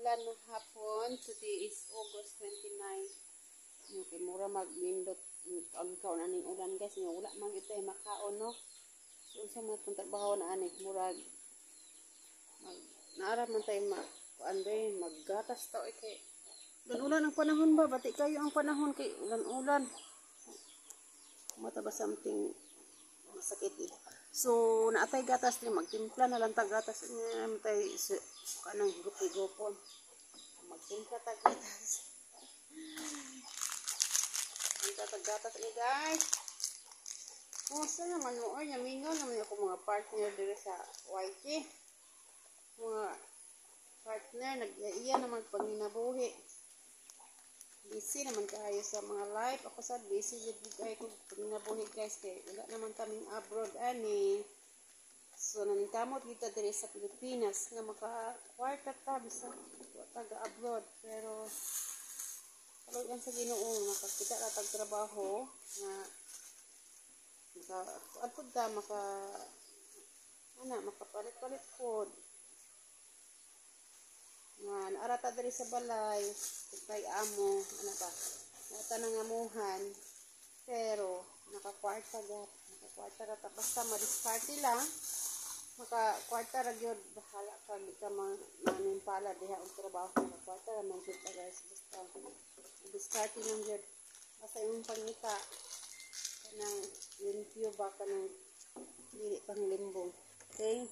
ulan ng hapon. Today is August 29. Okay, mura magnindot ang kaon aning ulan guys. Nga wala man gyud tay makaon no. So unsa man tong trabaho na ani murag naara man tay kuan maggatas ta kay ulan ang panahon ba bati kayo ang panahon kay ulan-ulan. Mata ba something masakit eh. So naatay gatas ni magtimpla na lang tag gatas niya tay kanang gupi-gopon. Magtimpla tag gatas. Tag gatas ni guys. Musta naman mo oy yamingon naman ako mga partner dire sa YT. Mga partner nag-iya naman panginabuhi. Busy naman kayo sa mga live. Ako sa busy jud kayo ko panginabuhi guys kay wala naman kaming abroad ani. So naningkamot kita dire sa Pilipinas nga maka-kwarta ta bisan taga abroad pero talagang sa Ginoo makakita ra tag trabaho nga maka ta makapalit-palit pod nga naarata diri sa balay kay amo ana ba nata nang amuhan pero nakakwarta ra ta basta madiskarte lang makakwarta ra gyud bahala ka di ka manimpala diha og trabaho makakwarta ra man gyud guys basta diskarte lang gyud basta imong pangita kanang limpyo ba kanang dili panglimbong. Okay,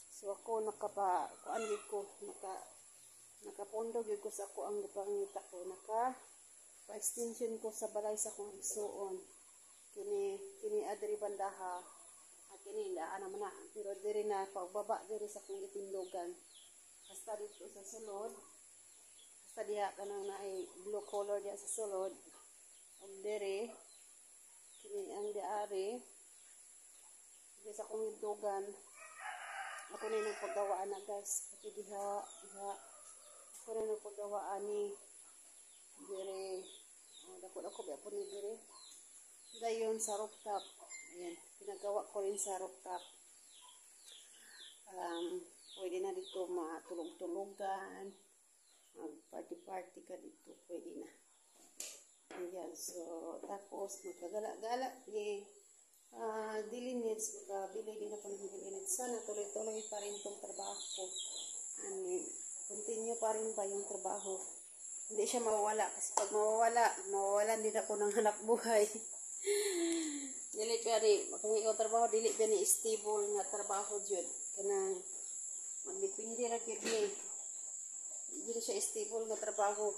so ako kuan gyud ko nakapondo gyud ko sa ako ang pangita ko pa-extension ko sa balay sa kong igsuon kini adri bandaha at kini daan naman na pero diri na pagbaba diri sa kong itindogan basta dito sa sulod basta diha kanang naay blue color diha sa sulod og diri kini ang diari diri sa kong itindogan ako na yung paggawaan na guys pati diha ako na yung paggawaan ni dire dako ba po ni dire dayon sa rooftop ayan pinagawa ko rin sa rooftop pwede na dito matulog-tulugan mag party ka dito pwede na ayan so tapos magkagala-gala dilinits makabili din ako ng dilinits sana tuloy-tuloy pa rin itong trabaho ko continue pa rin ba yung trabaho hindi siya mawawala kasi pag mawawalan din ako ng hanap buhay dili pa rin kung ikaw trabaho dili pa ni stable nga trabaho dyan kanang magdepende ra gyud ni dili siya stable nga trabaho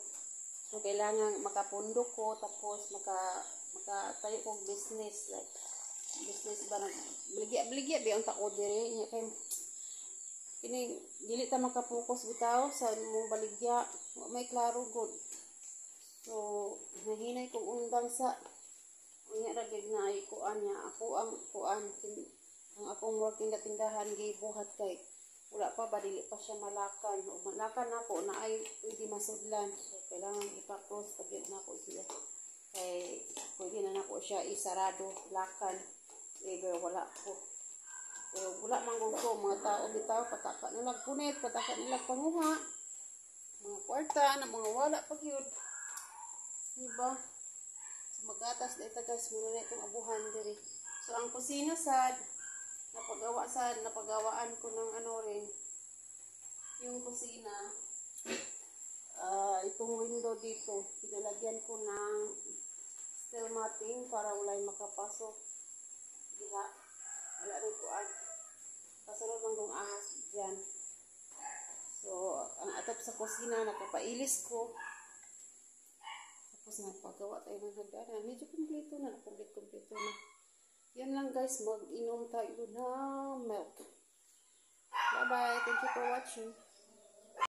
so kailangan makapundo ko tapos makatayo kong business like business ba beligya ba ang tako diri nya kay kini dili ta makapokus bitaw sa mong baligya may klaro good so nahinay kong undang sa unya ra gid na ay kuan niya ako ang akong working na tindahan gibuhat kay wala pa ba dili pa siya malakan o malakan ako na ay pwede masudlan so kailangan ipakros pagid nako siya kay pwede na nako siya isarado lakan pero wala ko pero wala man ko mga tao bitaw pataka nila punit pataka nila panguha mga kwarta na mga wala pa gyud diba so magatas dito guys muna na itong abuhan diri so ang kusina sad napagawaan ko ng ano rin yung kusina itong window dito pinalagyan ko ng steel matting para walay makapasok diha wala rin kuan kasunod lang kong ahas dyan so ang atap sa kusina nakapailis ko tapos nagpagawa tayo ng hagdanan medyo kompleto na yan lang guys mag-inom tayo ng milk bye bye thank you for watching.